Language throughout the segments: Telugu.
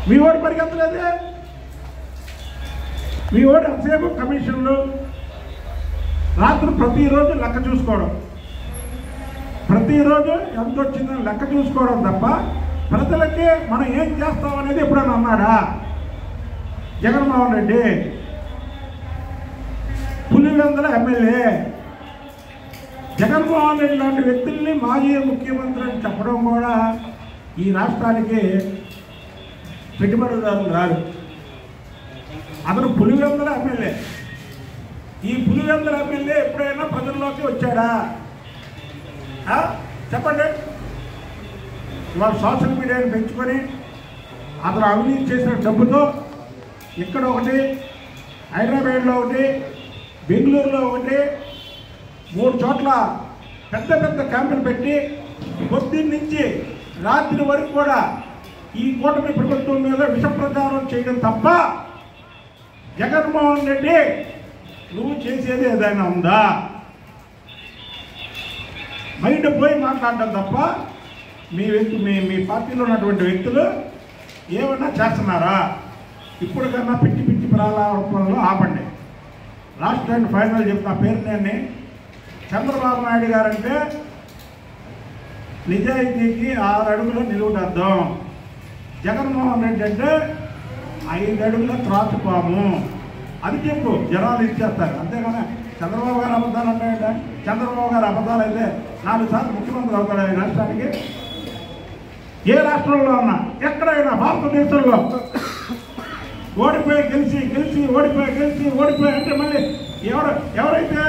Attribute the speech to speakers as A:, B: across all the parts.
A: మీ ఓడి పరిగెత్తలేదే. మీ ఓడి ఎంతసేపు కమిషన్లు, రాత్రి ప్రతిరోజు లెక్క చూసుకోవడం, ప్రతిరోజు ఎంత వచ్చిందని లెక్క చూసుకోవడం తప్ప ప్రజలకి మనం ఏం చేస్తాం అనేది ఎప్పుడైనా అన్నాడా జగన్మోహన్ రెడ్డి? పులివెందుల ఎమ్మెల్యే జగన్మోహన్ రెడ్డి లాంటి వ్యక్తుల్ని మాజీ ముఖ్యమంత్రి అని చెప్పడం కూడా ఈ రాష్ట్రానికి పెట్టుబడిదారులు రాదు. అతను పులివెందుల ఎమ్మెల్యే. ఈ పులివెందుల ఎమ్మెల్యే ఎప్పుడైనా ప్రజల్లోకి వచ్చాడా చెప్పండి? ఇవాళ సోషల్ మీడియాని పెంచుకొని అతను అవినీతి చేసిన డబ్బుతో ఇక్కడ ఒకటి, హైదరాబాద్లో ఒకటి, బెంగళూరులో ఒకటి, 3 చోట్ల పెద్ద పెద్ద క్యాంపులు పెట్టి పొద్దున్న నుంచి రాత్రి వరకు కూడా ఈ కూటమి ప్రభుత్వం మీద విష ప్రచారం చేయడం తప్ప జగన్మోహన్ రెడ్డి నువ్వు చేసేది ఏదైనా ఉందా? బయట పోయి మాట్లాడడం తప్ప మీ పార్టీలో ఉన్నటువంటి వ్యక్తులు ఏమన్నా చేస్తున్నారా? ఇప్పుడు కన్నా పిచ్చి పిచ్చి ప్రారంభంలో ఆపండి. లాస్ట్ అండ్ ఫైనల్ చెప్తున్న పేరు నేను, చంద్రబాబు నాయుడు గారంటే నిజాయితీకి 6 అడుగుల నిలువుటద్దాం, జగన్మోహన్ రెడ్డి అంటే 5 అడుగుల త్రాచుపాము. అది చెప్పు, జనాలు ఇచ్చేస్తారు. అంతేగాని చంద్రబాబు గారు అబద్ధాలు అంటాయంటే, చంద్రబాబు గారు అబద్ధాలు అయితే 4 సార్లు ముఖ్యమంత్రి అవుతాడు ఈ రాష్ట్రానికి. ఏ రాష్ట్రంలో ఉన్నా, ఎక్కడైనా భారతదేశంలో ఓడిపోయి గెలిచి ఓడిపోయి అంటే మళ్ళీ ఎవరైతే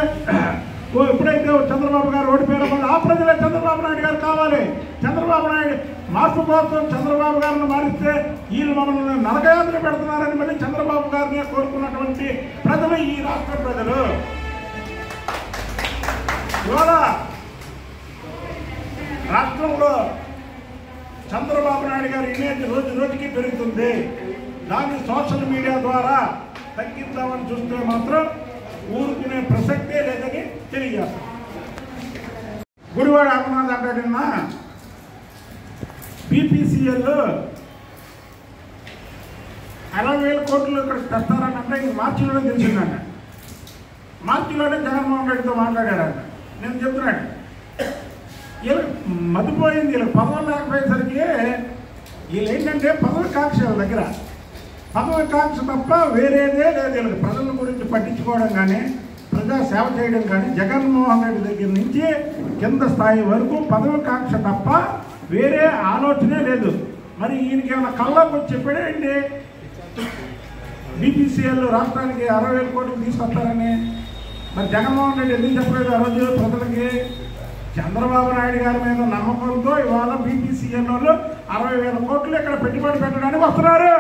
A: ఎప్పుడైతే చంద్రబాబు గారు ఓడిపోయారో మళ్ళీ ఆ ప్రజలే చంద్రబాబు నాయుడు గారు కావాలి. చంద్రబాబు నాయుడు మార్పు కోసం చంద్రబాబు గారిని మారిస్తే వీళ్ళు మమ్మల్ని నరకయాత్ర పెడుతున్నారని మళ్ళీ చంద్రబాబు గారిని కోరుకున్నటువంటి ప్రజలు ఈ రాష్ట్ర ప్రజలు. ఇవాళ రాష్ట్రంలో చంద్రబాబు నాయుడు గారి ఇమేజ్ రోజు రోజుకి పెరుగుతుంది. దాన్ని సోషల్ మీడియా ద్వారా తగ్గిద్దామని చూస్తే మాత్రం ఊరుకునే ప్రసక్తే లేదని తెలియజేస్తాం. గుడివాడ అమర్నాథ్ అంటాడన్నా బీపీసీఎల్ 60,000 కోట్లు ఇక్కడ తెస్తారని అంటే ఇంక మార్చిలోనే తెలిసిందంట. మార్చిలోనే జగన్మోహన్ రెడ్డితో మాట్లాడారంట. నేను చెప్తున్నాడు వీళ్ళకి మతిపోయింది. వీళ్ళకి పదవులు లేకపోయేసరికి వీళ్ళు ఏంటంటే పదవి కాంక్షల దగ్గర పదవి కాంక్ష తప్ప వేరేదే లేదు. వీళ్ళకి ప్రజల గురించి పట్టించుకోవడం కానీ ప్రజా సేవ చేయడం కానీ జగన్మోహన్ రెడ్డి దగ్గర నుంచి కింద స్థాయి వరకు పదవి కాంక్ష తప్ప వేరే ఆలోచనే లేదు. మరి ఈయనకి ఏమైనా కళ్ళకు వచ్చి చెప్పాడేంటి బీపీసీఎల్ రాష్ట్రానికి 60,000 కోట్లు తీసుకొస్తారని? మరి జగన్మోహన్ రెడ్డి ఎందుకు చెప్పలేదు ఆ రోజు ప్రజలకి? చంద్రబాబు నాయుడు గారి మీద నమ్మకంతో ఇవాళ బీపీసీఎల్ వాళ్ళు 60,000 కోట్లు ఇక్కడ పెట్టుబడి పెట్టడానికి వస్తున్నారు.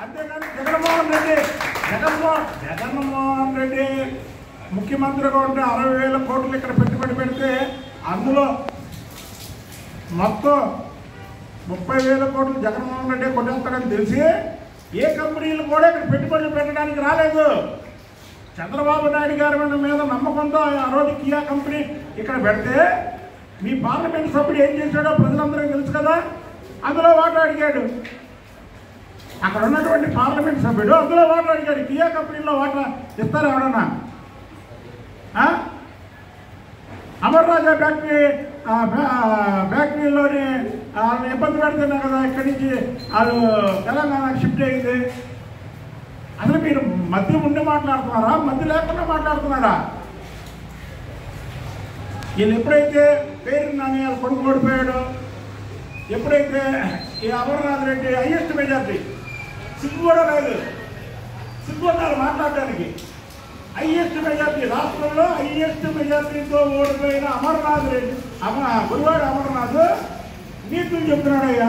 A: అంతేగాని జగన్మోహన్ రెడ్డి ముఖ్యమంత్రిగా ఉంటే 60,000 కోట్లు ఇక్కడ పెట్టుబడి పెడితే అందులో మొత్తం 30,000 కోట్లు జగన్మోహన్ రెడ్డి కొట్టేస్తాడని తెలిసి ఏ కంపెనీలు కూడా ఇక్కడ పెట్టుబడులు పెట్టడానికి రాలేదు. చంద్రబాబు నాయుడు గారి మీద నమ్మకంతో ఆ రోజు కియా కంపెనీ ఇక్కడ పెడితే మీ పార్లమెంట్ సభ్యుడు ఏం చేశాడో ప్రజలందరికీ తెలుసు కదా. అందులో వాటా అడిగాడు. అక్కడ ఉన్నటువంటి పార్లమెంట్ సభ్యుడు అందులో వాటా అడిగాడు. కియా కంపెనీలో వాటా ఇస్తారు ఎవడన్నా? అమర్ రాజా ఫ్యాక్టరీలోని వాళ్ళని ఇబ్బంది పెడుతున్నా కదా, ఇక్కడి నుంచి వాళ్ళు తెలంగాణకు షిఫ్ట్ అయింది. అసలు మీరు మధ్య ఉండి మాట్లాడుతున్నారా, మధ్య లేకుండా మాట్లాడుతున్నారా? వీళ్ళు ఎప్పుడైతే పేరు నాని వాళ్ళ కొడుకు ఓడిపోయాడో, ఎప్పుడైతే ఈ అమర్నాథ్ రెడ్డి హైయెస్ట్ మెజార్టీ, సిగ్గు కూడా లేదు, సిగ్గు ఉన్నారు మాట్లాడడానికి. హైయెస్ట్ మెజార్టీ, రాష్ట్రంలో హైయెస్ట్ మెజార్టీతో ఓడిపోయిన అమర్నాథ్ రెడ్డి గుడివాడ అమర్నాథ్ నీతులు చెప్తున్నాడయ్యా.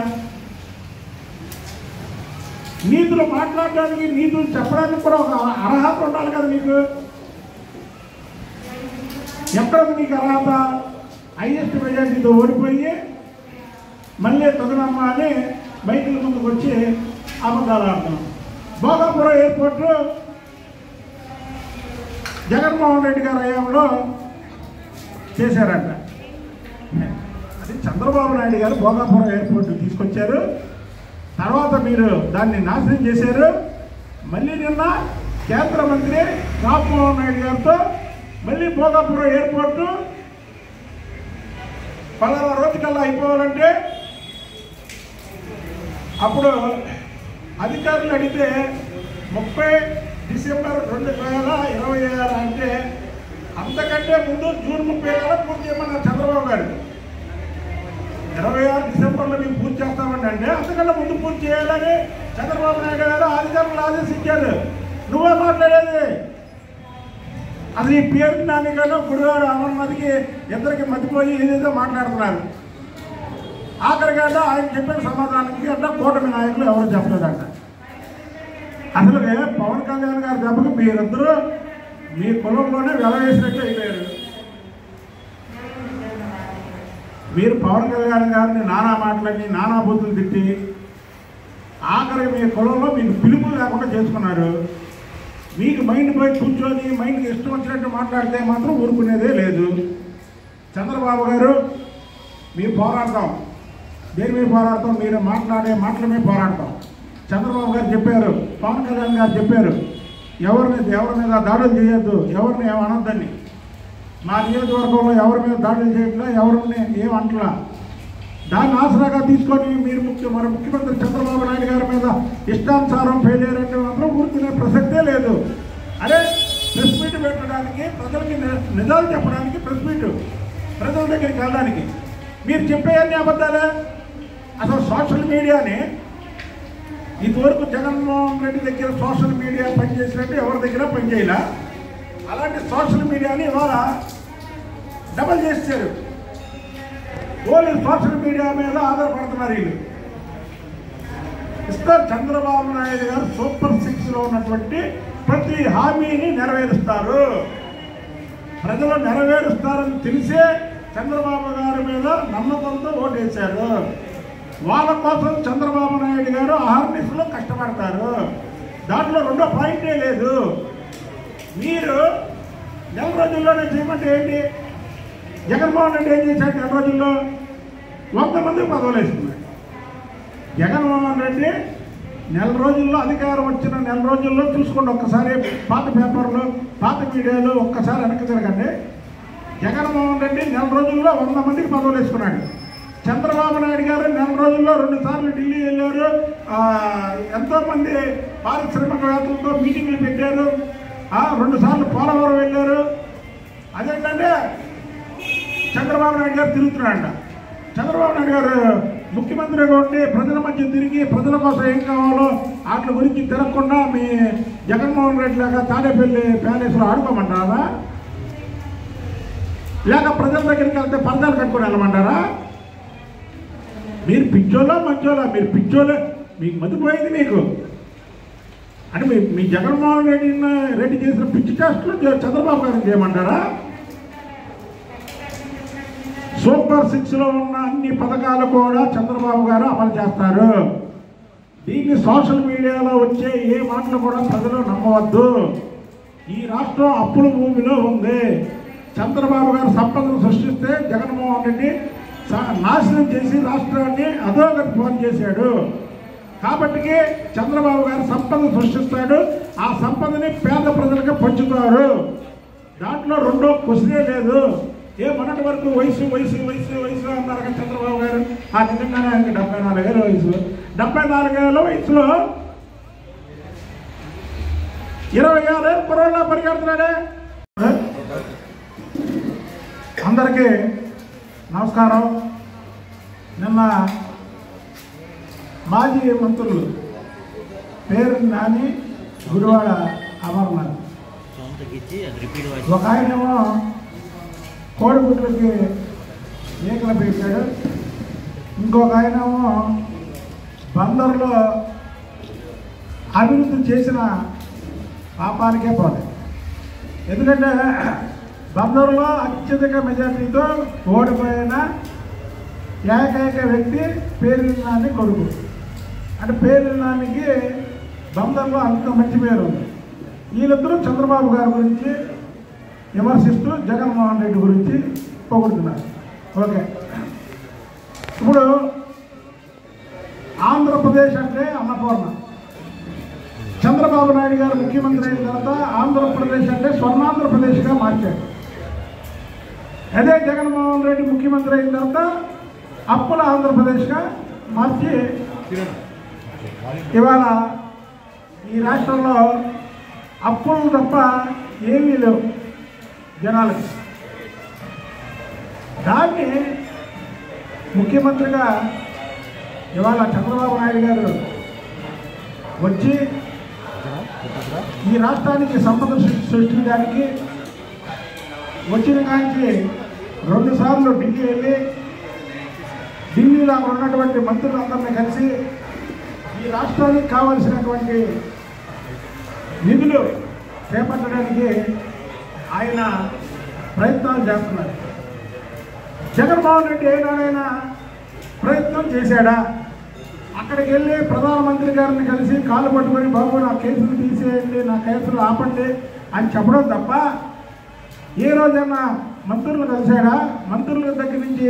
A: నీతులు మాట్లాడడానికి, నీతులు చెప్పడానికి కూడా ఒక అర్హత ఉండాలి కదా నీకు. ఎక్కడ నీకు అర్హత? హైయెస్ట్ మెజార్టీతో ఓడిపోయి మళ్ళీ తొగనమ్మ అని బైకుల ముందుకు వచ్చి అబద్ధాలు ఆడుతున్నాం. భోగాపురం ఎయిర్పోర్టు జగన్మోహన్ రెడ్డి గారి హయాంలో చేశారంట. అది చంద్రబాబు నాయుడు గారు భోగాపురం ఎయిర్పోర్టు తీసుకొచ్చారు. తర్వాత మీరు దాన్ని నాశనం చేశారు. మళ్ళీ నిన్న కేంద్ర మంత్రి రామ్మోహన్ నాయుడు గారితో మళ్ళీ భోగాపురం ఎయిర్పోర్టు 16 రోజుకల్లా అయిపోవాలంటే అప్పుడు అధికారులు అడిగితే 30 డిసెంబర్ 2026 అంటే అంతకంటే ముందు జూన్ 30 పూర్తి చేయమన్నారు చంద్రబాబు గారు. 26 డిసెంబర్లో మేము పూర్తి చేస్తామండి అంటే అంతకంటే ముందు పూర్తి చేయాలని చంద్రబాబు నాయుడు గారు అధికారులు ఆదేశించారు. నువ్వే మాట్లాడేది అది ఈ పేరు నానిగాను గుడివారు అమర్నాథ్కి ఇద్దరికి మతిపోయి ఏదేదో మాట్లాడుతున్నారు. ఆఖరిగా ఆయన చెప్పిన సమాధానానికి అంటే కూటమి నాయకులు ఎవరు చెప్పలేదంట. అసలు పవన్ కళ్యాణ్ గారి దెబ్బకి మీరిద్దరూ మీ కులంలోనే వెలవేసినట్టు అయిపోయారు. మీరు పవన్ కళ్యాణ్ గారిని నానా మాటలన్నీ నానా బూతులు తిట్టి ఆఖరికి మీ కులంలో మీకు పిలుపులు లేకుండా చేసుకున్నారు. మీకు మైండ్ పోయి కూర్చొని మైండ్కి ఇష్టం వచ్చినట్టు మాట్లాడితే మాత్రం ఊరుకునేదే లేదు. చంద్రబాబు గారు మీరు పోరాడతాం, దేని మీద పోరాడతాం? మీరు మాట్లాడే మాటల మీద పోరాడతాం. చంద్రబాబు గారు చెప్పారు, పవన్ కళ్యాణ్ గారు చెప్పారు, ఎవరి మీద దాడులు చేయొద్దు, ఎవరిని ఏమనొద్దని. మా నియోజకవర్గంలో ఎవరి మీద దాడులు చేయట్లా, ఎవరిని ఏమంటలా. దాన్ని ఆసరాగా తీసుకొని మీరు మన ముఖ్యమంత్రి చంద్రబాబు నాయుడు గారి మీద ఇష్టానుసారం ఫెయిల్ అయ్యారంటే మాత్రం ఊరుకునే ప్రసక్తే లేదు. అరే ప్రెస్ మీట్ పెట్టడానికి, ప్రజలకి నిజాలు చెప్పడానికి, ప్రెస్ మీట్ ప్రజల దగ్గరికి వెళ్ళడానికి మీరు చెప్పేవన్నీ అబద్ధాలే. అసలు సోషల్ మీడియాని ఇదివరకు జగన్మోహన్ రెడ్డి దగ్గర సోషల్ మీడియా పనిచేసినట్టు ఎవరి దగ్గర పనిచేయాల. అలాంటి సోషల్ మీడియాని ఇవాళ డబల్ చేశారు. ఓన్లీ సోషల్ మీడియా మీద ఆధారపడుతున్నారు వీళ్ళు. ఇస్తారు చంద్రబాబు నాయుడు గారు సూపర్ 6లో ఉన్నటువంటి ప్రతి హామీని నెరవేరుస్తారు. ప్రజలు నెరవేరుస్తారని తెలిసే చంద్రబాబు గారి మీద నమ్మకంతో ఓటేశారు. వాళ్ళ కోసం చంద్రబాబు నాయుడు గారు అహర్నిశలో కష్టపడతారు. దాంట్లో రెండో పాయింటే లేదు. మీరు నెల రోజుల్లోనే చేయమంటే ఏంటి? జగన్మోహన్ రెడ్డి ఏం చేశాడు? నెల రోజుల్లో 100 మందికి పదవులు వేసుకున్నాడు. జగన్మోహన్ రెడ్డి నెల రోజుల్లో అధికారం వచ్చిన నెల రోజుల్లో చూసుకోండి. ఒక్కసారి పాత పేపర్లు, పాత మీడియాలో ఒక్కసారి వెనక్కి తిరగండి. జగన్మోహన్ రెడ్డి నెల రోజుల్లో 100 మందికి పదవులు వేసుకున్నాడు. చంద్రబాబు నాయుడు గారు నెల రోజుల్లో 2 సార్లు ఢిల్లీ వెళ్ళారు. ఎంతోమంది పారిశ్రామికవేత్తలతో మీటింగ్లు పెట్టారు. 2 సార్లు పోలవరం వెళ్ళారు. అదేంటంటే చంద్రబాబు నాయుడు గారు తిరుగుతున్నాడంట. చంద్రబాబు నాయుడు గారు ముఖ్యమంత్రిగా ఉండి ప్రజల మధ్య తిరిగి ప్రజల కోసం ఏం కావాలో వాటి గురించి తిరగకుండా మీ జగన్మోహన్ రెడ్డి లాగా తాడేపల్లి ప్యాలెస్లో ఆడుకోమంటారా? లేక ప్రజల దగ్గరికి వెళ్తే పరదాలు కట్టుకొని వెళ్ళమంటారా? మీరు పిచ్చోలా మంచోలా? మీరు పిచ్చోలే, మీకు మతిపోయింది మీకు. అంటే మీ జగన్మోహన్ రెడ్డి చేసిన పిచ్చి టెస్టులు చంద్రబాబు గారిని చేయమంటారా? సూపర్ 6లో ఉన్న అన్ని పథకాలు కూడా చంద్రబాబు గారు అమలు చేస్తారు. దీన్ని సోషల్ మీడియాలో వచ్చే ఏ మాటలు కూడా ప్రజలు నమ్మవద్దు. ఈ రాష్ట్రం అప్పుల భూమిలో ఉంది. చంద్రబాబు గారు సంపదను సృష్టిస్తే జగన్మోహన్ రెడ్డి నాశనం చేసి రాష్ట్రాన్ని అధోగతి ఫోన్ చేశాడు. కాబట్టి చంద్రబాబు గారు సంపద సృష్టిస్తాడు. ఆ సంపదని పేద ప్రజలకు పంచుతారు. దాంట్లో రెండో క్వశ్చనే లేదు. మొన్నటి వరకు వయసు వయసు వయసు వయసు అన్నారు కదా చంద్రబాబు గారు. నిజంగానే ఆయనకి 74 ఏళ్ళ వయసు. 74 ఏళ్ళ వయసులో 26 ఏళ్ళ కరోనా పరిగెడుతున్నాడే. అందరికీ నమస్కారం. నిన్న మాజీ మంత్రులు పేరు నాని, గుడివాడ అమర్నాథ్, ఒక ఆయనేమో కోడిగుడ్లకి ఏకలు పెట్టాడు, ఇంకొక ఆయనేమో బందర్లో అభివృద్ధి చేసిన పాపానికే పోలేదు. ఎందుకంటే బందర్లో అత్యధిక మెజార్టీతో ఓడిపోయిన ఏకైక వ్యక్తి పేర్ని నాని కొడుకు. అంటే పేర్ని నానికి బందర్లో అంత మంచి పేరు ఉంది. వీళ్ళిద్దరూ చంద్రబాబు గారి గురించి విమర్శిస్తూ జగన్మోహన్ రెడ్డి గురించి పొగుడుతున్నారు. ఓకే, ఇప్పుడు ఆంధ్రప్రదేశ్ అంటే అన్నపూర్ణ. చంద్రబాబు నాయుడు గారు ముఖ్యమంత్రి అయిన తర్వాత ఆంధ్రప్రదేశ్ అంటే స్వర్ణాంధ్రప్రదేశ్గా మార్చాడు. అదే జగన్మోహన్ రెడ్డి ముఖ్యమంత్రి అయిన తర్వాత అప్పుల ఆంధ్రప్రదేశ్గా మార్చి ఇవాళ ఈ రాష్ట్రంలో అప్పులు తప్ప ఏమీ లేవు జనాలకి. దాన్ని ముఖ్యమంత్రిగా ఇవాళ చంద్రబాబు నాయుడు గారు వచ్చి ఈ రాష్ట్రానికి సంపద సృష్టించడానికి వచ్చిన కాంచి 2 సార్లు ఢిల్లీ వెళ్ళి ఢిల్లీలో ఉన్నటువంటి మంత్రులందరినీ కలిసి ఈ రాష్ట్రానికి కావలసినటువంటి నిధులు చేపట్టడానికి ఆయన ప్రయత్నాలు చేస్తున్నారు. జగన్మోహన్ రెడ్డి ఏనాడైనా ప్రయత్నం చేశాడా? అక్కడికి వెళ్ళి ప్రధానమంత్రి గారిని కలిసి కాలు పట్టుకొని బాబు నా కేసులు తీసేయండి, నా కేసులు ఆపండి అని చెప్పడం తప్ప ఏ రోజైనా మంత్రులు కలిశాడా? మంత్రుల దగ్గర నుంచి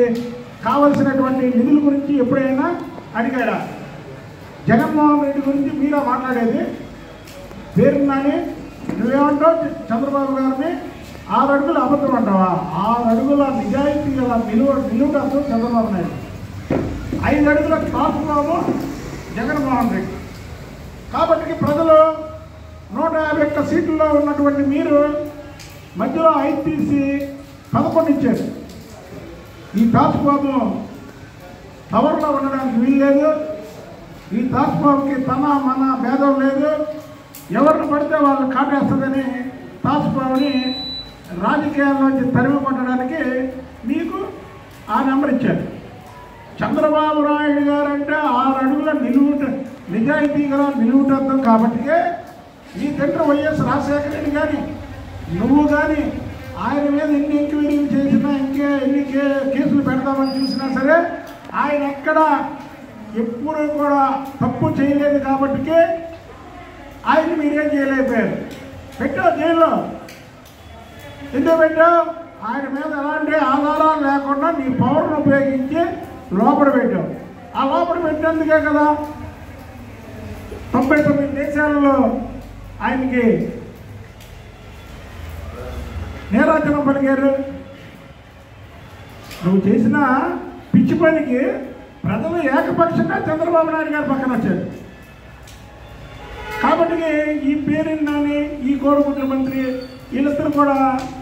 A: కావలసినటువంటి నిధుల గురించి ఎప్పుడైనా అడిగాడా? జగన్మోహన్ రెడ్డి గురించి మీరా మాట్లాడేది? పేరున్నాని నువ్వేమంటావు? చంద్రబాబు గారిని 6 అడుగులు అబద్ధం అంటావా? 6 అడుగుల నిజాయితీ గల నిలువుటతో చంద్రబాబు నాయుడు, 5 అడుగుల తాసుబాబు జగన్మోహన్ రెడ్డి. కాబట్టి ప్రజలు 151 సీట్లలో ఉన్నటువంటి మీరు మధ్యలో 5 తీసి 11 ఇచ్చారు. ఈ తాసుబాబు పవర్లో ఉండడానికి వీలు లేదు. ఈ తాసుబాబుకి తన మన భేదం లేదు. ఎవరిని పడితే వాళ్ళు కాటేస్తుందని తాసుబాబుని రాజకీయాల్లోంచి తరిమి కొట్టడానికి మీకు ఆ నెంబర్ ఇచ్చారు. చంద్రబాబు నాయుడు గారు అంటే 6 అడుగుల నిజాయితీ గల నిలువుటద్దం. కాబట్టి ఈ తండ్రి వైఎస్ రాజశేఖర రెడ్డి కానీ నువ్వు కానీ ఆయన మీద ఎన్ని ఎంక్వైరీలు చేసినా ఎన్ని కేసులు పెడతామని చూసినా సరే ఆయన ఎక్కడ ఎప్పుడూ కూడా తప్పు చేయలేదు. కాబట్టి ఆయన మీరేం చేయలేకపోయారు. పెట్టావు జైల్లో. ఎందుకు పెట్టావు? ఆయన మీద ఎలాంటి ఆధారాలు లేకుండా నీ పవర్ను ఉపయోగించి లోపల పెట్టావు. ఆ లోపల పెట్టేందుకే కదా 99 దేశాలలో ఆయనకి నేరాచనం పలికారు. నువ్వు చేసిన పిచ్చి పనికి ప్రజలు ఏకపక్షంగా చంద్రబాబు నాయుడు గారు పక్కన వచ్చారు. కాబట్టి ఈ పేరున్నాని ఈ కోరుకుంటున్న మంత్రి వీళ్ళిద్దరూ కూడా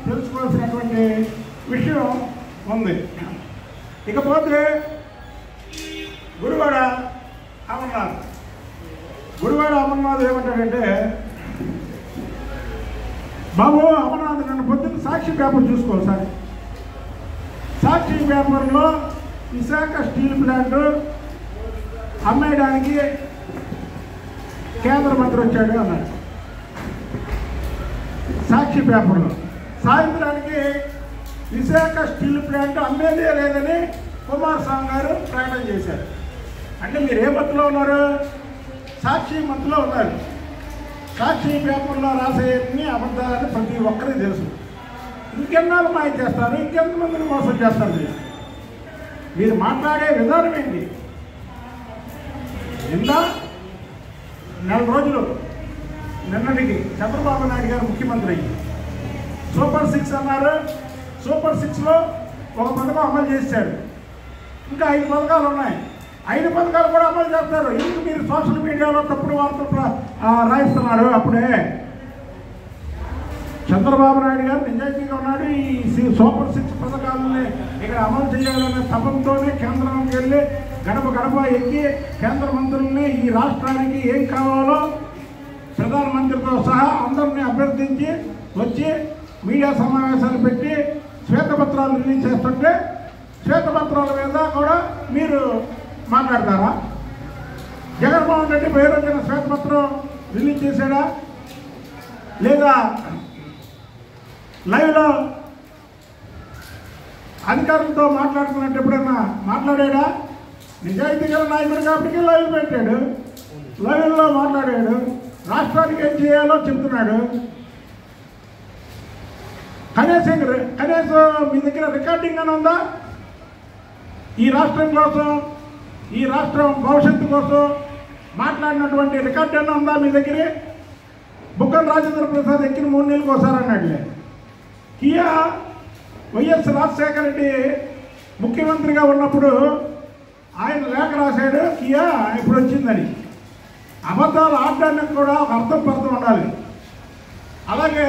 A: తెలుసుకోవాల్సినటువంటి విషయం ఉంది. ఇకపోతే గుడివాడ అమర్నాథ్ ఏమంటాడంటే, బాబు అమర్నాథ్ నన్ను పొద్దున్న సాక్షి పేపర్ చూసుకోవాలి సార్. సాక్షి పేపర్లో విశాఖ స్టీల్ ప్లాంట్ అమ్మేయడానికి కేంద్ర మంత్రి వచ్చాడు అన్నాడు సాక్షి పేపర్లో. సాయంత్రానికి విశాఖ స్టీల్ ప్లాంట్ అమ్మేదే లేదని కుమారస్వామి గారు ప్రకటన చేశారు. అంటే మీరు ఏ మత్తులో ఉన్నారు? సాక్షి మత్తులో ఉన్నారు. సాక్షి పేపర్లో రాసేయని అబద్ధాలని ప్రతి ఒక్కరికి తెలుసు. ఇంకెన్నాళ్ళు మాయ చేస్తారు, ఇంకెంతమందిని మోసం చేస్తారు. మీరు మాట్లాడే విధానం ఏంటి? నిన్న 4 రోజులు నిన్నటికి చంద్రబాబు నాయుడు గారు ముఖ్యమంత్రి సూపర్ 6 అన్నారు. సూపర్ 6లో ఒక పథకం అమలు చేశారు. ఇంకా 5 పథకాలు ఉన్నాయి. 5 పథకాలు కూడా అమలు చేస్తారు. ఎందుకు మీరు సోషల్ మీడియాలో తప్పుడు వార్తలు రాయిస్తున్నారు? అప్పుడే చంద్రబాబు నాయుడు గారు నిజాయితీగా ఉన్నాడు. ఈ సూపర్ 6 పథకాలని ఇక్కడ అమలు చేయాలనే తపంతోనే కేంద్రానికి వెళ్ళి గడప ఎక్కి కేంద్ర మంత్రుల్ని ఈ రాష్ట్రానికి ఏం కావాలో ప్రధానమంత్రితో సహా అందరినీ అభ్యర్థించి వచ్చి మీడియా సమావేశాలు పెట్టి శ్వేతపత్రాలు రిలీజ్ చేస్తుంటే శ్వేతపత్రాల మీద కూడా మీరు మాట్లాడతారా? జగన్మోహన్ రెడ్డి పేరు వచ్చిన శ్వేతపత్రం రిలీజ్ చేశాడా? లేదా లైవ్లో అధికారులతో మాట్లాడుతున్నట్టు ఎప్పుడైనా మాట్లాడాడా? నిజాయితీ గల నాయకుడు కాబట్టి లైవ్ పెట్టాడు, లైవ్లో మాట్లాడాడు, రాష్ట్రానికి ఏం చేయాలో చెప్తున్నాడు. కనీసం మీ దగ్గర రికార్డింగ్ అని ఉందా? ఈ రాష్ట్రం కోసం ఈ రాష్ట్రం భవిష్యత్తు కోసం మాట్లాడినటువంటి రికార్డు అన్న ఉందా మీ దగ్గర? బుగ్గన రాజేంద్ర ప్రసాద్ ఎక్కిన 3 నెలలకు ఒకసారి అన్నట్లే. కియా వైఎస్ రాజశేఖర రెడ్డి ముఖ్యమంత్రిగా ఉన్నప్పుడు ఆయన లేఖ రాశాడు కియా ఇప్పుడు వచ్చిందని. అబద్ధాలు ఆడడానికి కూడా ఒక అర్థం పర్థం ఉండాలి. అలాగే